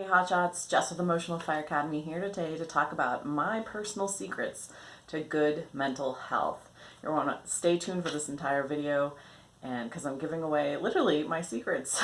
hotshots, Jess with Emotional Fire Academy here today to talk about my personal secrets to good mental health. You'll want to stay tuned for this entire video, and because I'm giving away literally my secrets.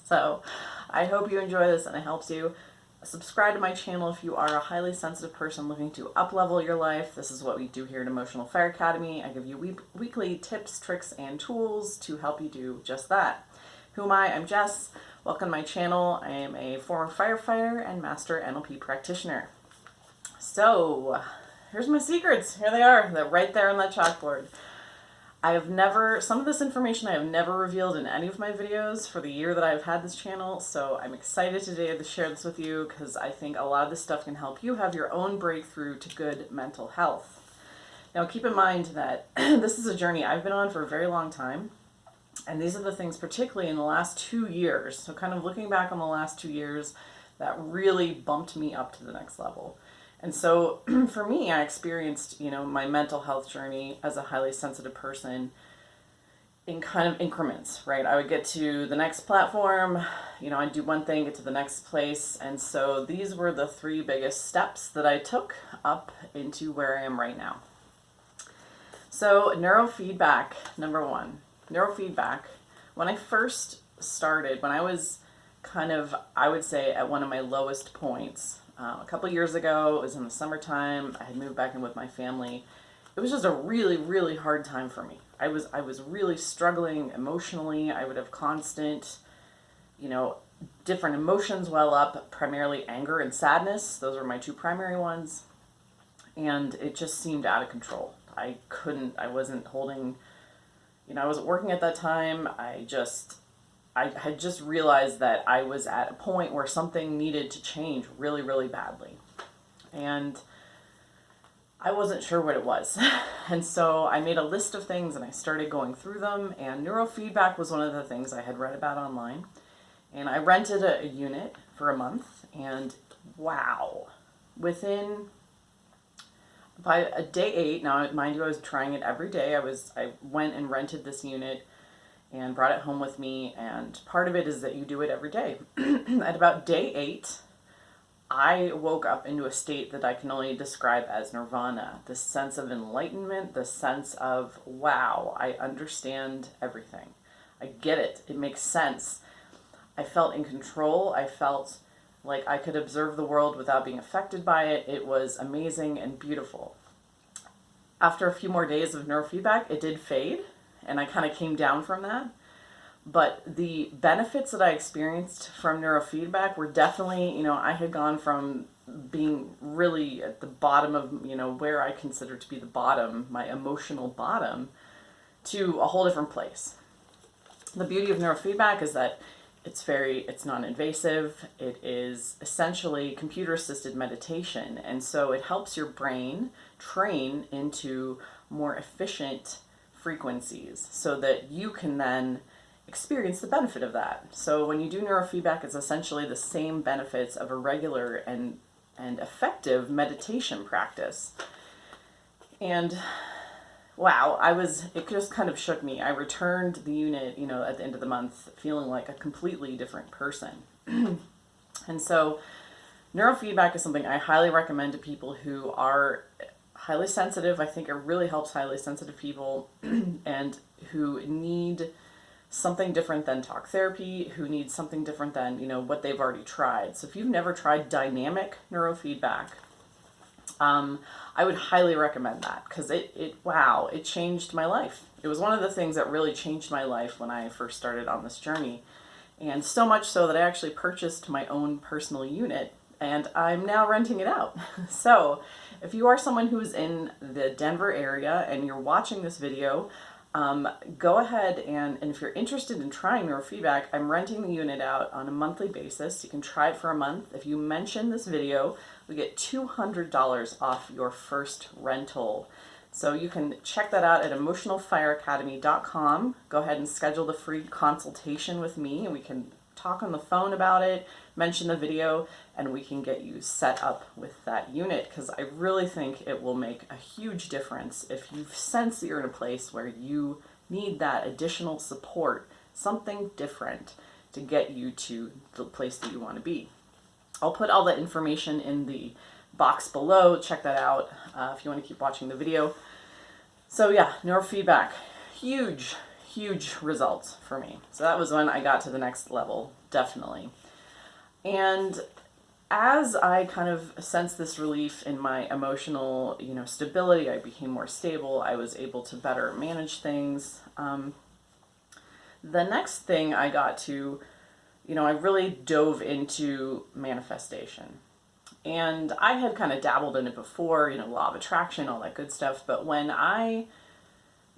So I hope you enjoy this and it helps you. Subscribe to my channel if you are a highly sensitive person looking to up-level your life. This is what we do here at Emotional Fire Academy. I give you weekly tips, tricks, and tools to help you do just that. Who am I? I'm Jess. Welcome to my channel. I am a former firefighter and master NLP practitioner. So here's my secrets. Here they are. They're right there on that chalkboard. Some of this information I have never revealed in any of my videos for the year that I've had this channel, so I'm excited today to share this with you because I think a lot of this stuff can help you have your own breakthrough to good mental health. Now keep in mind that this is a journey I've been on for a very long time, and these are the things particularly in the last 2 years, so kind of looking back on the last 2 years, that really bumped me up to the next level. And so for me, I experienced, my mental health journey as a highly sensitive person in kind of increments, right? I would get to the next platform, I'd do one thing, get to the next place. And so these were the 3 biggest steps that I took up into where I am right now. So neurofeedback, number 1. Neurofeedback, when I first started, when I was I would say at one of my lowest points, a couple years ago, it was in the summertime, I had moved back in with my family. It was just a really, really hard time for me. I was really struggling emotionally. I would have constant, different emotions well up, primarily anger and sadness. Those were my 2 primary ones. And it just seemed out of control. I wasn't holding, I wasn't working at that time. I had just realized that I was at a point where something needed to change really, really badly. And I wasn't sure what it was. And so I made a list of things and I started going through them, and neurofeedback was one of the things I had read about online. And I rented a unit for a month, and wow, by a day 8, now mind you, I was trying it every day. I went and rented this unit and brought it home with me, and part of it is that you do it every day. At about day 8, I woke up into a state that I can only describe as nirvana, this sense of enlightenment, the sense of, wow, I understand everything. I get it. It makes sense. I felt in control. I felt like I could observe the world without being affected by it. It was amazing and beautiful. After a few more days of neurofeedback, it did fade, and I kind of came down from that. But the benefits that I experienced from neurofeedback were definitely, I had gone from being really at the bottom of, where I consider to be the bottom, my emotional bottom, to a whole different place. The beauty of neurofeedback is that it's non-invasive. It is essentially computer-assisted meditation. And so it helps your brain train into more efficient frequencies so that you can then experience the benefit of that. So when you do neurofeedback, it's essentially the same benefits of a regular and effective meditation practice. And wow, it just kind of shook me. I returned the unit, at the end of the month feeling like a completely different person. And so neurofeedback is something I highly recommend to people who are highly sensitive. I think it really helps highly sensitive people and who need something different than talk therapy, who need something different than, what they've already tried. So if you've never tried dynamic neurofeedback, I would highly recommend that because it changed my life. It was one of the things that really changed my life when I first started on this journey. And so much so that I actually purchased my own personal unit, and I'm now renting it out. So if you are someone who is in the Denver area and you're watching this video, go ahead and if you're interested in trying neurofeedback, I'm renting the unit out on a monthly basis. You can try it for a month. If you mention this video, we get $200 off your first rental. So you can check that out at emotionalfireacademy.com. Go ahead and schedule the free consultation with me, and we can talk on the phone about it, mention the video, and we can get you set up with that unit, because I really think it will make a huge difference if you sense that you're in a place where you need that additional support, something different to get you to the place that you want to be. I'll put all the information in the box below. Check that out if you want to keep watching the video. So yeah, neurofeedback, huge, huge results for me. So that was when I got to the next level, definitely. And as I kind of sensed this relief in my emotional, stability, I became more stable. I was able to better manage things. The next thing I got to, I really dove into manifestation. And I had kind of dabbled in it before, law of attraction, all that good stuff. But when I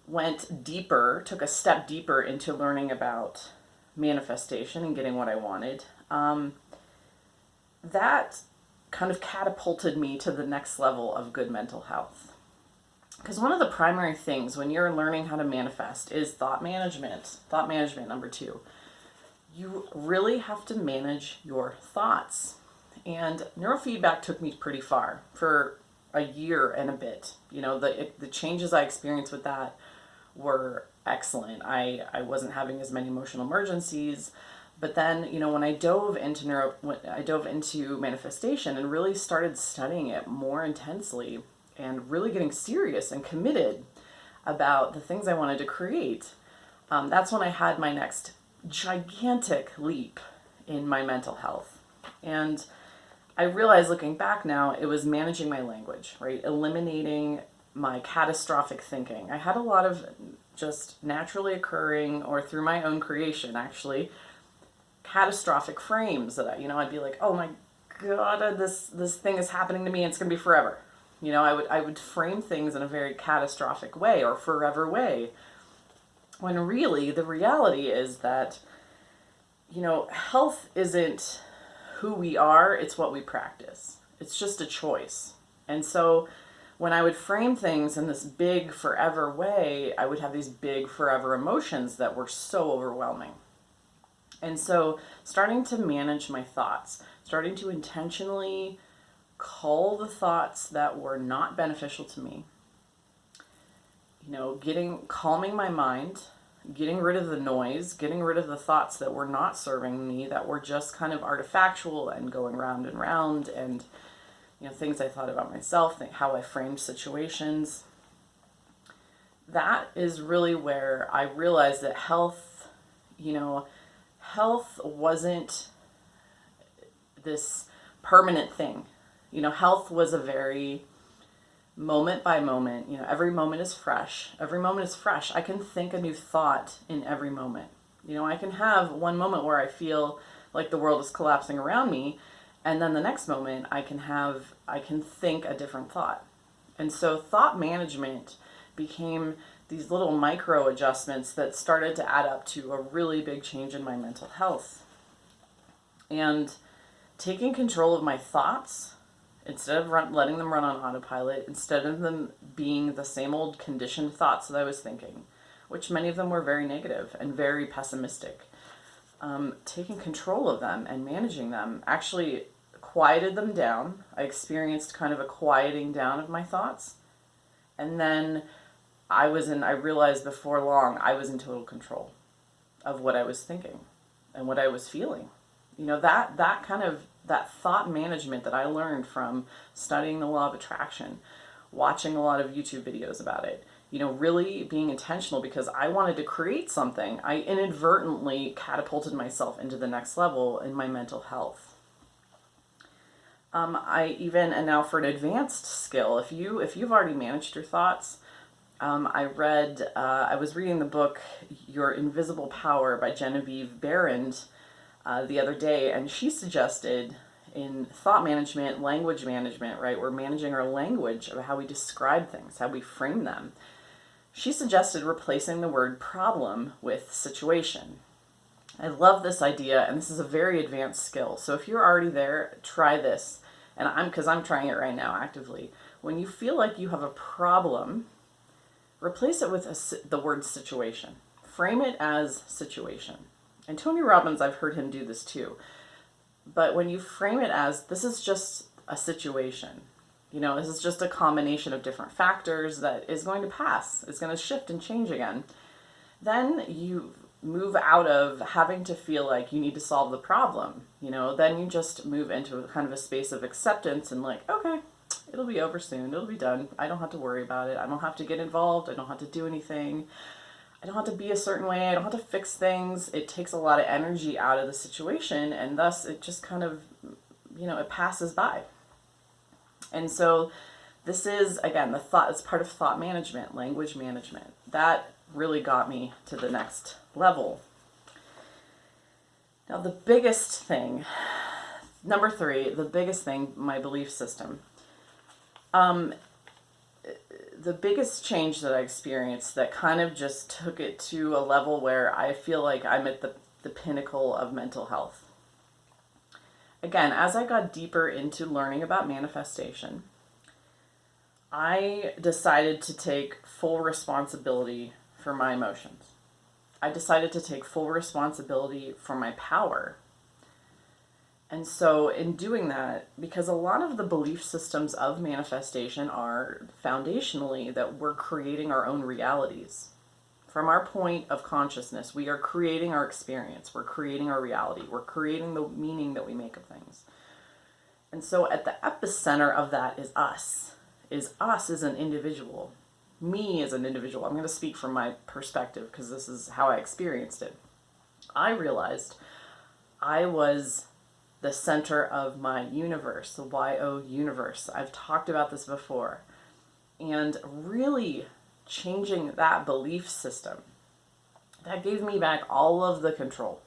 went deeper, took a step deeper into learning about manifestation and getting what I wanted, that kind of catapulted me to the next level of good mental health. Because one of the primary things when you're learning how to manifest is thought management. Thought management, number 2. You really have to manage your thoughts. And neurofeedback took me pretty far for a year and a bit. The changes I experienced with that were excellent. I wasn't having as many emotional emergencies. But then, when I dove into manifestation and really started studying it more intensely and really getting serious and committed about the things I wanted to create, that's when I had my next gigantic leap in my mental health. And I realized looking back now, it was managing my language, right? Eliminating my catastrophic thinking. I had a lot of just naturally occurring, or through my own creation actually, catastrophic frames that I'd be like, oh my God, this thing is happening to me and it's going to be forever. I would frame things in a very catastrophic way or forever way. When really the reality is that, health isn't who we are, it's what we practice. It's just a choice. And so when I would frame things in this big forever way, I would have these big forever emotions that were so overwhelming. And so starting to manage my thoughts, starting to intentionally cull the thoughts that were not beneficial to me, calming my mind, getting rid of the noise, getting rid of the thoughts that were not serving me, that were just kind of artifactual and going round and round, and things I thought about myself, how I framed situations. That is really where I realized that health wasn't this permanent thing. Health was a very moment by moment, every moment is fresh. Every moment is fresh. I can think a new thought in every moment. I can have one moment where I feel like the world is collapsing around me, and then the next moment I can think a different thought. And so thought management became these little micro adjustments that started to add up to a really big change in my mental health. And taking control of my thoughts, instead of letting them run on autopilot, instead of them being the same old conditioned thoughts that I was thinking, which many of them were very negative and very pessimistic, taking control of them and managing them actually quieted them down. I experienced kind of a quieting down of my thoughts. And then I realized before long, I was in total control of what I was thinking and what I was feeling. That thought management that I learned from studying the law of attraction, watching a lot of YouTube videos about it, really being intentional because I wanted to create something. I inadvertently catapulted myself into the next level in my mental health. And now for an advanced skill, if you've already managed your thoughts, I was reading the book Your Invisible Power by Genevieve Behrend the other day, and she suggested in thought management, language management, right? We're managing our language of how we describe things, how we frame them. She suggested replacing the word problem with situation. I love this idea, and this is a very advanced skill. So if you're already there, try this. And I'm trying it right now actively. When you feel like you have a problem, replace it with the word situation. Frame it as situation. And Tony Robbins, I've heard him do this too. But when you frame it as, this is just a situation, this is just a combination of different factors that is going to pass, is going to shift and change again, then you move out of having to feel like you need to solve the problem, then you just move into a kind of a space of acceptance and like, okay, it'll be over soon. It'll be done. I don't have to worry about it. I don't have to get involved. I don't have to do anything. I don't have to be a certain way. I don't have to fix things. It takes a lot of energy out of the situation, and thus it just kind of, it passes by. And so this is, again, it's part of thought management, language management. That really got me to the next level. Now, the biggest thing, number 3, the biggest thing, my belief system. The biggest change that I experienced that kind of just took it to a level where I feel like I'm at the pinnacle of mental health. Again, as I got deeper into learning about manifestation, I decided to take full responsibility for my emotions. I decided to take full responsibility for my power. And so in doing that, because a lot of the belief systems of manifestation are foundationally that we're creating our own realities. From our point of consciousness, we are creating our experience. We're creating our reality. We're creating the meaning that we make of things. And so at the epicenter of that is us as an individual. Me as an individual. I'm going to speak from my perspective because this is how I experienced it. I realized I was the center of my universe, the YO universe. I've talked about this before. And really changing that belief system, that gave me back all of the control.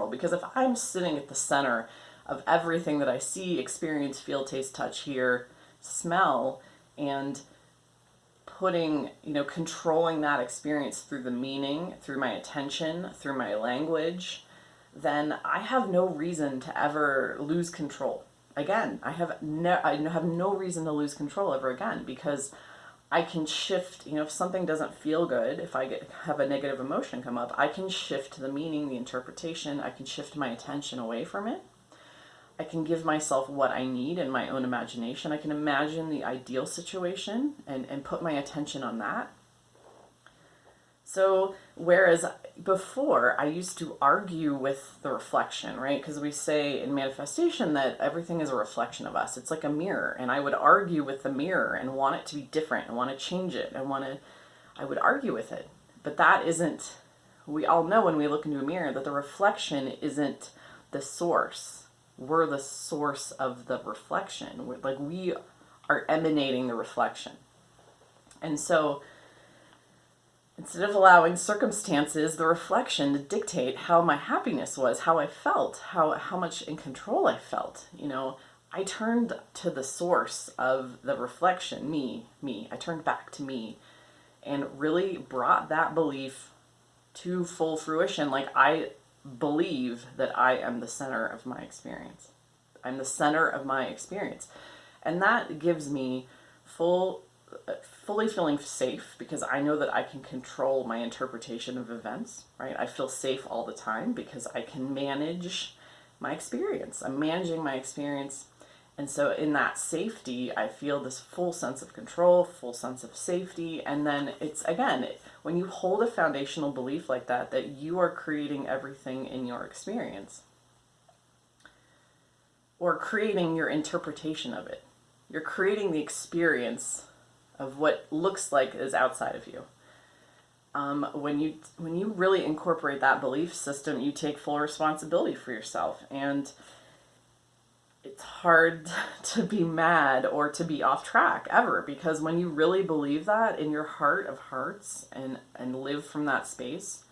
Because if I'm sitting at the center of everything that I see, experience, feel, taste, touch, hear, smell, and controlling that experience through the meaning, through my attention, through my language, then I have no reason to ever lose control. Again, I have no reason to lose control ever again, because I can shift, if something doesn't feel good, if I have a negative emotion come up, I can shift the meaning, the interpretation, I can shift my attention away from it. I can give myself what I need in my own imagination. I can imagine the ideal situation and put my attention on that. So whereas before I used to argue with the reflection, right? Because we say in manifestation that everything is a reflection of us. It's like a mirror. And I would argue with the mirror and want it to be different and want to change it. I would argue with it. But that isn't, we all know when we look into a mirror that the reflection isn't the source. We're the source of the reflection. We are emanating the reflection. And so instead of allowing circumstances, the reflection, to dictate how my happiness was, how I felt, how much in control I felt, I turned to the source of the reflection, me. I turned back to me and really brought that belief to full fruition. Like, I believe that I am the center of my experience. I'm the center of my experience. And that gives me fully feeling safe, because I know that I can control my interpretation of events, right? I feel safe all the time because I can manage my experience. I'm managing my experience. And so in that safety, I feel this full sense of control, full sense of safety. And then it's, again, when you hold a foundational belief like that you are creating everything in your experience, or creating your interpretation of it. You're creating the experience of what looks like is outside of you. When you really incorporate that belief system, you take full responsibility for yourself. And it's hard to be mad or to be off track ever, because when you really believe that in your heart of hearts and live from that space,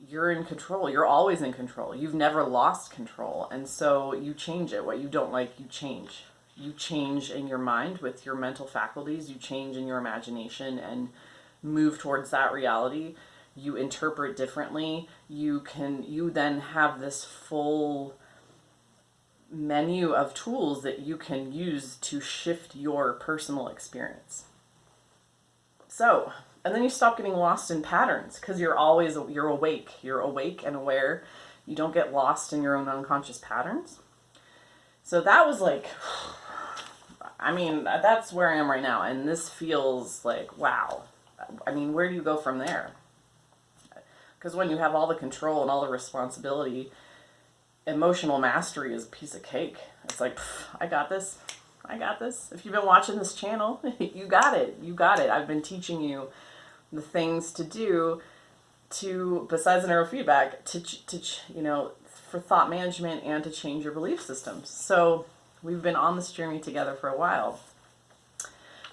you're in control. You're always in control. You've never lost control. And so you change it. What you don't like, you change. You change in your mind with your mental faculties. You change in your imagination and move towards that reality. You interpret differently. You then have this full menu of tools that you can use to shift your personal experience. So, and then you stop getting lost in patterns, because you're awake. You're awake and aware. You don't get lost in your own unconscious patterns. So that was like, that's where I am right now. And this feels like, wow. Where do you go from there? Because when you have all the control and all the responsibility, emotional mastery is a piece of cake. It's like, I got this. I got this. If you've been watching this channel, you got it. You got it. I've been teaching you the things to do to, besides neurofeedback, to for thought management and to change your belief systems. So we've been on this journey together for a while.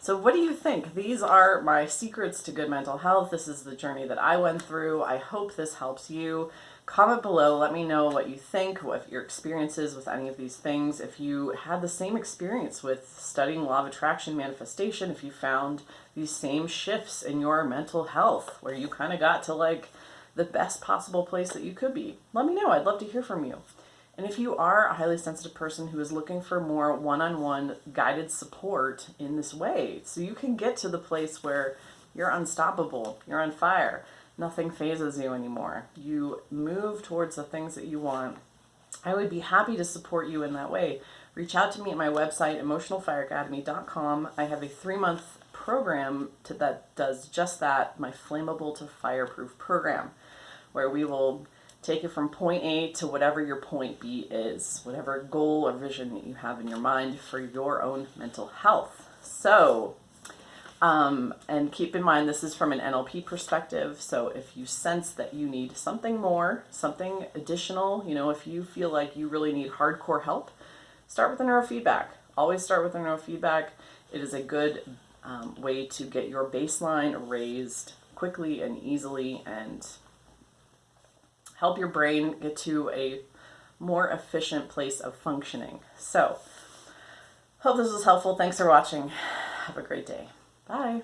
So what do you think? These are my secrets to good mental health. This is the journey that I went through. I hope this helps you. Comment below. Let me know what you think, what your experiences with any of these things. If you had the same experience with studying law of attraction manifestation, if you found these same shifts in your mental health where you kind of got to like the best possible place that you could be, let me know. I'd love to hear from you. And if you are a highly sensitive person who is looking for more one-on-one guided support in this way, so you can get to the place where you're unstoppable, you're on fire, nothing phases you anymore, you move towards the things that you want, I would be happy to support you in that way. Reach out to me at my website, emotionalfireacademy.com. I have a 3-month program that does just that, my Flammable to Fireproof program, where we will take it from point A to whatever your point B is, whatever goal or vision that you have in your mind for your own mental health. So, and keep in mind, this is from an NLP perspective. So if you sense that you need something more, something additional, if you feel like you really need hardcore help, start with the neurofeedback. Always start with the neurofeedback. It is a good way to get your baseline raised quickly and easily and help your brain get to a more efficient place of functioning. So, hope this was helpful. Thanks for watching. Have a great day. Bye.